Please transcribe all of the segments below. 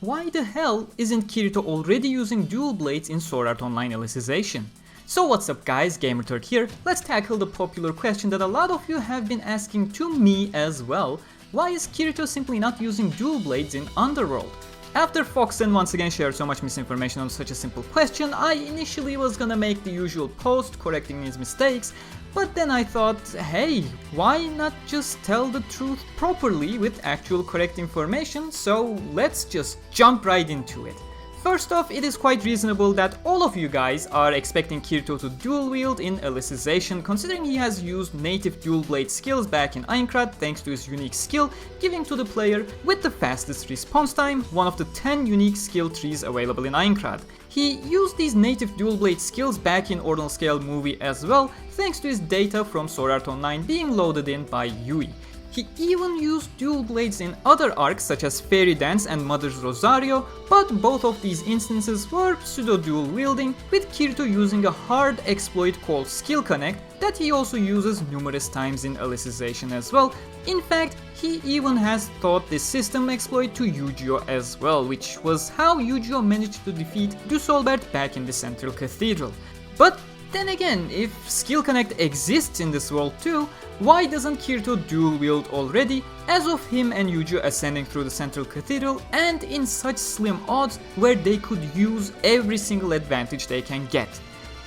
why the hell isn't Kirito already using dual blades in Sword Art Online Alicization? So what's up guys, Gamerturk here. Let's tackle the popular question that a lot of you have been asking to me as well. Why is Kirito simply not using dual blades in Underworld? After Foxen once again shared so much misinformation on such a simple question, I initially was gonna make the usual post correcting his mistakes, but then I thought, hey, why not just tell the truth properly with actual correct information, so let's just jump right into it. First off, it is quite reasonable that all of you guys are expecting Kirito to dual wield in Alicization, considering he has used native dual blade skills back in Aincrad thanks to his unique skill, giving to the player with the fastest response time, one of the 10 unique skill trees available in Aincrad. He used these native dual blade skills back in Ordinal scale movie as well, thanks to his data from Sword Art Online being loaded in by Yui. He even used dual blades in other arcs such as Fairy Dance and Mother's Rosario, but both of these instances were pseudo-dual wielding, with Kirito using a hard exploit called Skill Connect that he also uses numerous times in Alicization as well. In fact, he even has taught this system exploit to Yu-Gi-Oh as well, which was how Yu-Gi-Oh managed to defeat Dusolbert back in the Central Cathedral. But then again, if Skill Connect exists in this world too, why doesn't Kirito dual wield already, as of him and Yu-Gi-Oh ascending through the Central Cathedral and in such slim odds where they could use every single advantage they can get?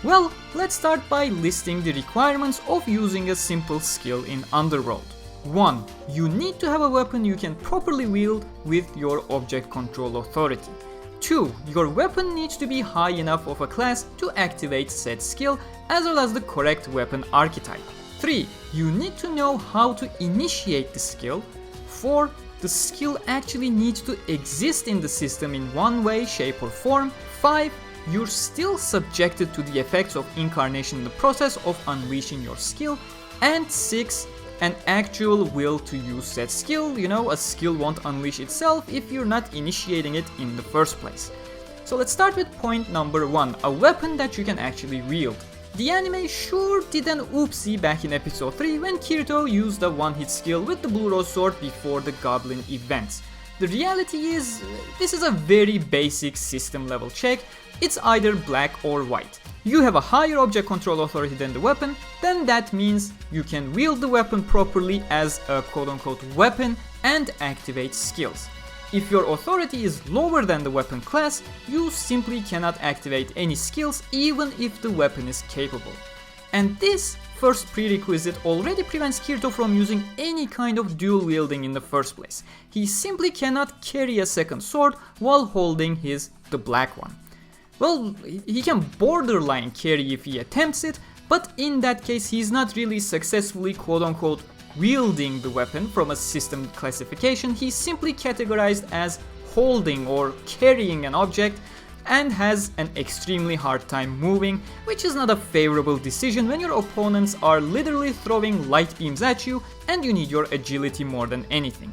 Well, let's start by listing the requirements of using a simple skill in Underworld. 1. You need to have a weapon you can properly wield with your object control authority. 2. Your weapon needs to be high enough of a class to activate said skill, as well as the correct weapon archetype. 3. You need to know how to initiate the skill. 4. The skill actually needs to exist in the system in one way, shape or form. 5. You're still subjected to the effects of Incarnation in the process of unleashing your skill. And 6. An actual will to use said skill. You know, a skill won't unleash itself if you're not initiating it in the first place. So let's start with point number 1, a weapon that you can actually wield. The anime sure did an oopsie back in episode 3 when Kirito used a one-hit skill with the Blue Rose Sword before the Goblin events. The reality is, this is a very basic system level check. It's either black or white. You have a higher object control authority than the weapon, then that means you can wield the weapon properly as a quote-unquote weapon and activate skills. If your authority is lower than the weapon class, you simply cannot activate any skills even if the weapon is capable. And this first prerequisite already prevents Kirito from using any kind of dual wielding in the first place. He simply cannot carry a second sword while holding the black one. Well, he can borderline carry if he attempts it, but in that case he's not really successfully quote-unquote wielding the weapon from a system classification. He's simply categorized as holding or carrying an object and has an extremely hard time moving, which is not a favorable decision when your opponents are literally throwing light beams at you and you need your agility more than anything.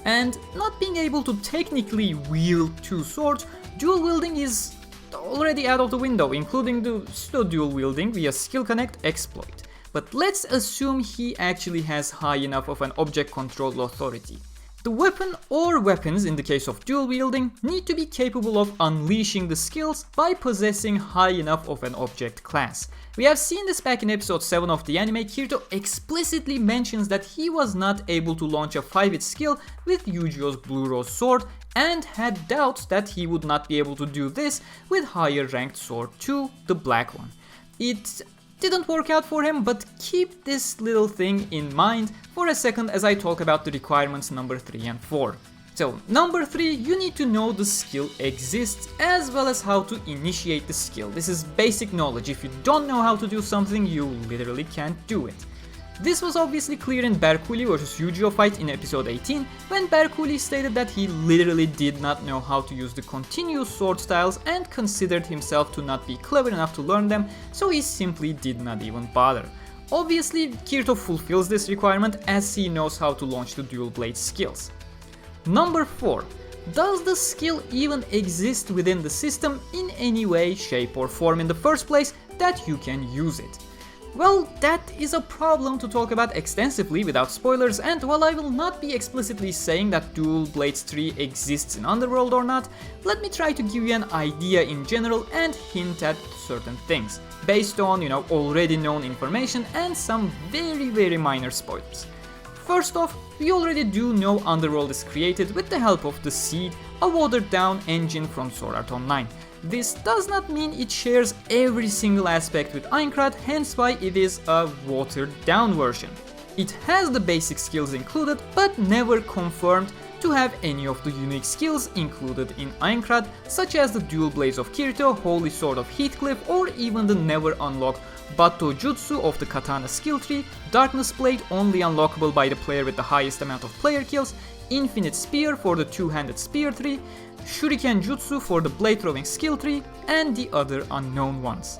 And not being able to technically wield two swords, dual wielding is already out of the window, including the pseudo-dual wielding via Skill Connect exploit. But let's assume he actually has high enough of an object control authority. The weapon or weapons in the case of dual wielding need to be capable of unleashing the skills by possessing high enough of an object class. We have seen this back in episode 7 of the anime. Kirito explicitly mentions that he was not able to launch a 5-hit skill with Yu-Gi-Oh's Blue Rose Sword and had doubts that he would not be able to do this with higher ranked sword 2, the black one. It didn't work out for him, but keep this little thing in mind for a second as I talk about the requirements number 3 and 4. So number 3, you need to know the skill exists as well as how to initiate the skill. This is basic knowledge. If you don't know how to do something, you literally can't do it. This was obviously clear in Berkuli vs Yu-Gi-Oh fight in episode 18, when Berkuli stated that he literally did not know how to use the continuous sword styles and considered himself to not be clever enough to learn them, so he simply did not even bother. Obviously, Kirito fulfills this requirement as he knows how to launch the dual blade skills. Number 4. Does the skill even exist within the system in any way, shape or form in the first place that you can use it? Well, that is a problem to talk about extensively without spoilers, and while I will not be explicitly saying that Dual Blades 3 exists in Underworld or not, let me try to give you an idea in general and hint at certain things, based on, already known information and some very minor spoilers. First off, we already do know Underworld is created with the help of the Seed, a watered down engine from Sword Art Online. This does not mean it shares every single aspect with Aincrad, hence why it is a watered down version. It has the basic skills included, but never confirmed to have any of the unique skills included in Aincrad, such as the Dual Blades of Kirito, Holy Sword of Heathcliff, or even the never unlocked Batto Jutsu of the Katana skill tree, Darkness Blade only unlockable by the player with the highest amount of player kills, Infinite Spear for the two-handed spear tree, Shuriken Jutsu for the blade throwing skill tree, and the other unknown ones.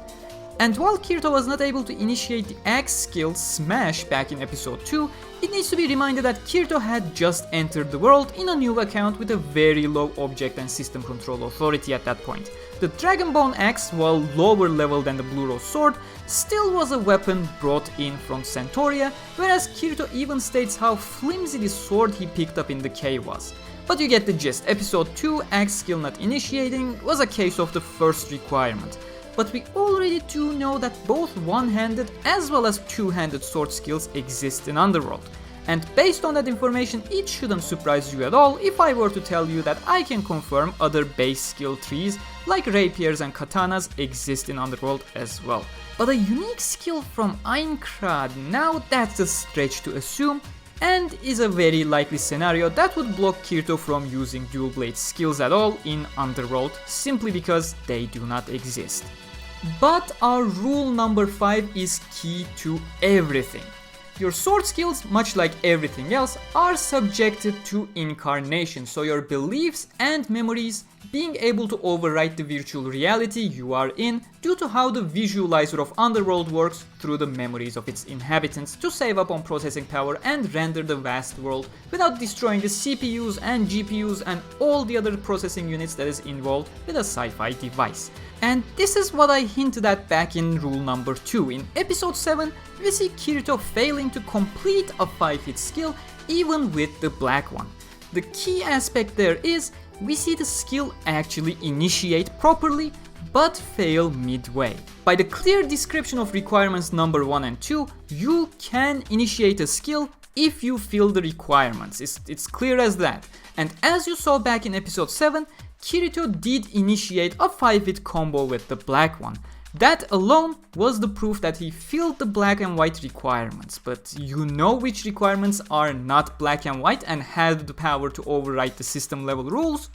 And while Kirito was not able to initiate the axe skill Smash back in episode 2, it needs to be reminded that Kirito had just entered the world in a new account with a very low object and system control authority at that point. The Dragonbone axe, while lower level than the Blue Rose sword, still was a weapon brought in from Centauria, whereas Kirito even states how flimsy the sword he picked up in the cave was. But you get the gist. Episode 2, axe skill not initiating, was a case of the first requirement. But we already do know that both one-handed as well as two-handed sword skills exist in Underworld. And based on that information, it shouldn't surprise you at all if I were to tell you that I can confirm other base skill trees like rapiers and katanas exist in Underworld as well. But a unique skill from Aincrad, now that's a stretch to assume, and is a very likely scenario that would block Kirito from using Dual Blade skills at all in Underworld, simply because they do not exist. But our rule number 5 is key to everything. Your sword skills, much like everything else, are subjected to Incarnation, so your beliefs and memories being able to overwrite the virtual reality you are in due to how the visualizer of Underworld works through the memories of its inhabitants to save up on processing power and render the vast world without destroying the CPUs and GPUs and all the other processing units that is involved with a sci-fi device. And this is what I hinted at back in rule number 2. In episode 7, we see Kirito failing to complete a 5-hit skill even with the black one. The key aspect there is we see the skill actually initiate properly but fail midway. By the clear description of requirements number 1 and 2, you can initiate a skill if you fill the requirements. It's clear as that. And as you saw back in episode 7, Kirito did initiate a 5-hit combo with the black one. That alone was the proof that he filled the black and white requirements, but you know which requirements are not black and white and had the power to overwrite the system level rules?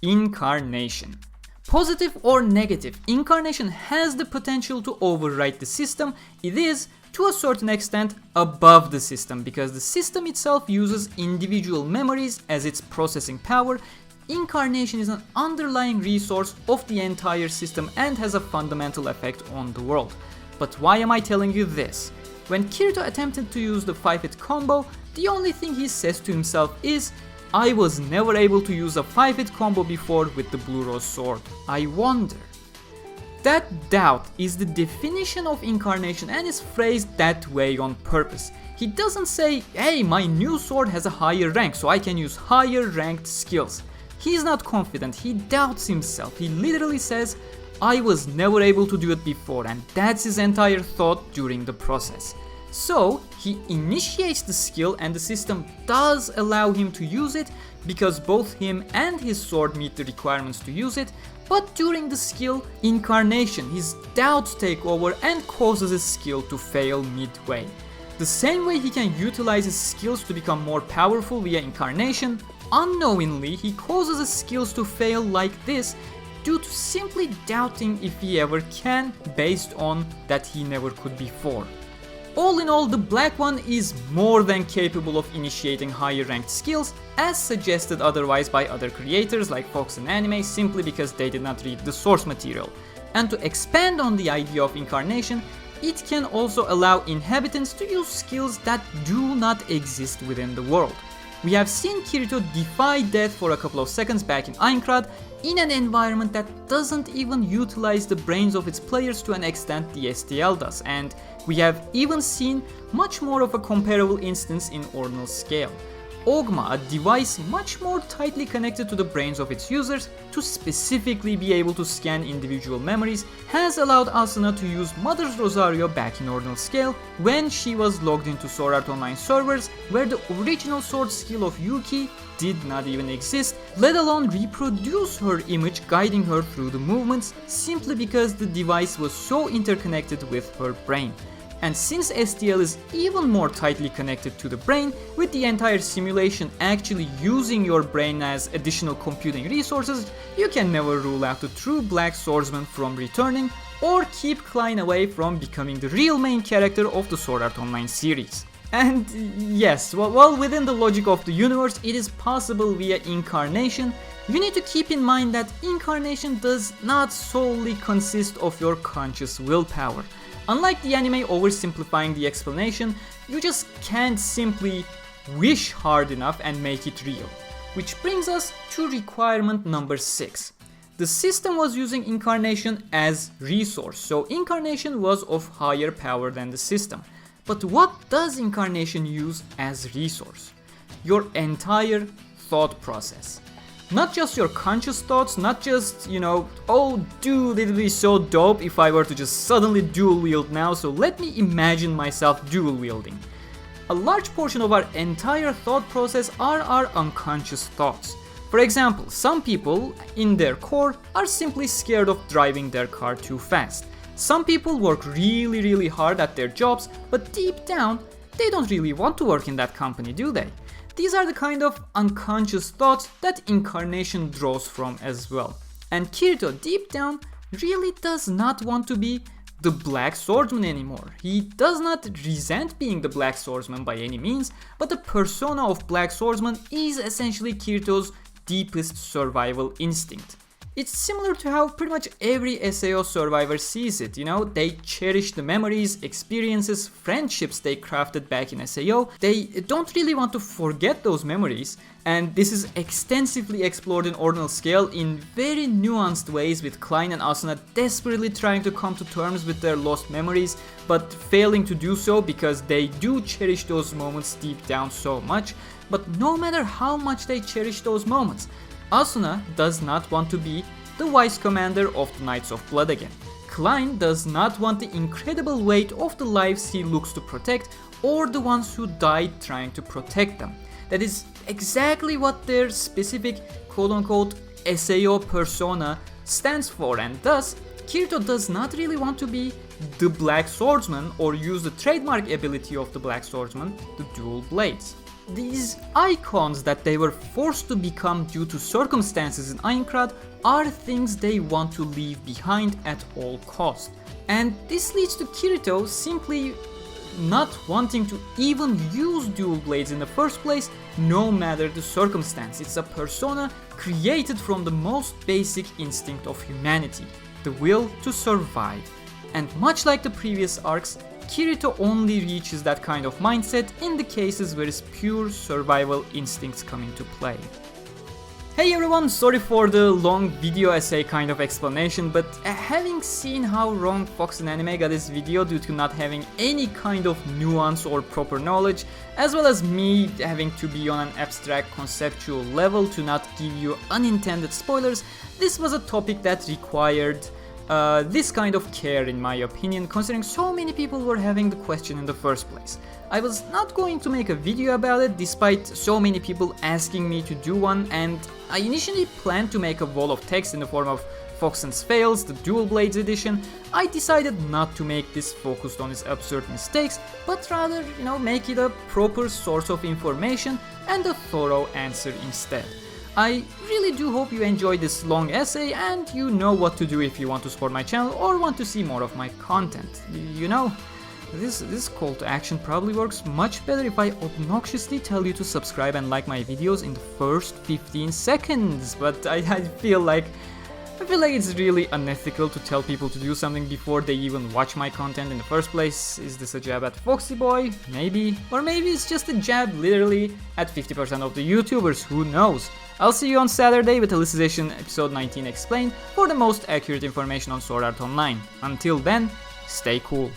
Incarnation. Positive or negative, Incarnation has the potential to overwrite the system. It is, to a certain extent, above the system because the system itself uses individual memories as its processing power. Incarnation is an underlying resource of the entire system and has a fundamental effect on the world. But why am I telling you this? When Kirito attempted to use the 5-hit combo, the only thing he says to himself is, I was never able to use a 5-hit combo before with the Blue Rose sword. I wonder. That doubt is the definition of Incarnation and is phrased that way on purpose. He doesn't say, hey, my new sword has a higher rank so I can use higher ranked skills. He's not confident, he doubts himself, he literally says, I was never able to do it before, and that's his entire thought during the process. So, he initiates the skill and the system does allow him to use it because both him and his sword meet the requirements to use it, but during the skill Incarnation, his doubts take over and causes his skill to fail midway. The same way he can utilize his skills to become more powerful via Incarnation, unknowingly he causes his skills to fail like this due to simply doubting if he ever can based on that he never could before. All in all, the black one is more than capable of initiating higher ranked skills as suggested otherwise by other creators like Foxen Anime simply because they did not read the source material. And to expand on the idea of Incarnation, it can also allow inhabitants to use skills that do not exist within the world. We have seen Kirito defy death for a couple of seconds back in Aincrad in an environment that doesn't even utilize the brains of its players to an extent the STL does, and we have even seen much more of a comparable instance in Ordinal's scale. Ogma, a device much more tightly connected to the brains of its users to specifically be able to scan individual memories, has allowed Asuna to use Mother's Rosario back in Ordinal scale when she was logged into Sword Art Online servers where the original sword skill of Yuki did not even exist, let alone reproduce her image guiding her through the movements simply because the device was so interconnected with her brain. And since STL is even more tightly connected to the brain, with the entire simulation actually using your brain as additional computing resources, you can never rule out the true Black Swordsman from returning, or keep Klein away from becoming the real main character of the Sword Art Online series. And yes, while within the logic of the universe it is possible via Incarnation, you need to keep in mind that Incarnation does not solely consist of your conscious willpower. Unlike the anime oversimplifying the explanation, you just can't simply wish hard enough and make it real. Which brings us to requirement number 6. The system was using Incarnation as resource, so Incarnation was of higher power than the system. But what does Incarnation use as resource? Your entire thought process. Not just your conscious thoughts, not just, oh dude, it would be so dope if I were to just suddenly dual wield now, so let me imagine myself dual wielding. A large portion of our entire thought process are our unconscious thoughts. For example, some people, in their core, are simply scared of driving their car too fast. Some people work really hard at their jobs, but deep down, they don't really want to work in that company, do they? These are the kind of unconscious thoughts that Incarnation draws from as well. And Kirito, deep down, really does not want to be the Black Swordsman anymore. He does not resent being the Black Swordsman by any means, but the persona of Black Swordsman is essentially Kirito's deepest survival instinct. It's similar to how pretty much every SAO survivor sees it, they cherish the memories, experiences, friendships they crafted back in SAO. They don't really want to forget those memories, and this is extensively explored in Ordinal scale in very nuanced ways, with Klein and Asuna desperately trying to come to terms with their lost memories, but failing to do so because they do cherish those moments deep down so much. But no matter how much they cherish those moments, Asuna does not want to be the vice commander of the Knights of Blood again. Klein does not want the incredible weight of the lives he looks to protect, or the ones who died trying to protect them. That is exactly what their specific quote-unquote SAO persona stands for, and thus Kirito does not really want to be the Black Swordsman or use the trademark ability of the Black Swordsman, the dual blades. These icons that they were forced to become due to circumstances in Aincrad are things they want to leave behind at all costs. And this leads to Kirito simply not wanting to even use dual blades in the first place, no matter the circumstance. It's a persona created from the most basic instinct of humanity, the will to survive. And much like the previous arcs, Kirito only reaches that kind of mindset in the cases where his pure survival instincts come into play. Hey everyone, sorry for the long video essay kind of explanation, but having seen how wrong Foxen Anime got this video due to not having any kind of nuance or proper knowledge, as well as me having to be on an abstract conceptual level to not give you unintended spoilers, this was a topic that required this kind of care in my opinion, considering so many people were having the question in the first place. I was not going to make a video about it despite so many people asking me to do one, and I initially planned to make a wall of text in the form of Foxen's Fails, the Dual Blades edition. I decided not to make this focused on his absurd mistakes, but rather, make it a proper source of information and a thorough answer instead. I really do hope you enjoyed this long essay and you know what to do if you want to support my channel or want to see more of my content. This call to action probably works much better if I obnoxiously tell you to subscribe and like my videos in the first 15 seconds, but I feel like I feel like it's really unethical to tell people to do something before they even watch my content in the first place. Is this a jab at Foxy Boy? Maybe. Or maybe it's just a jab literally at 50% of the YouTubers, who knows? I'll see you on Saturday with Alicization episode 19 explained for the most accurate information on Sword Art Online. Until then, stay cool.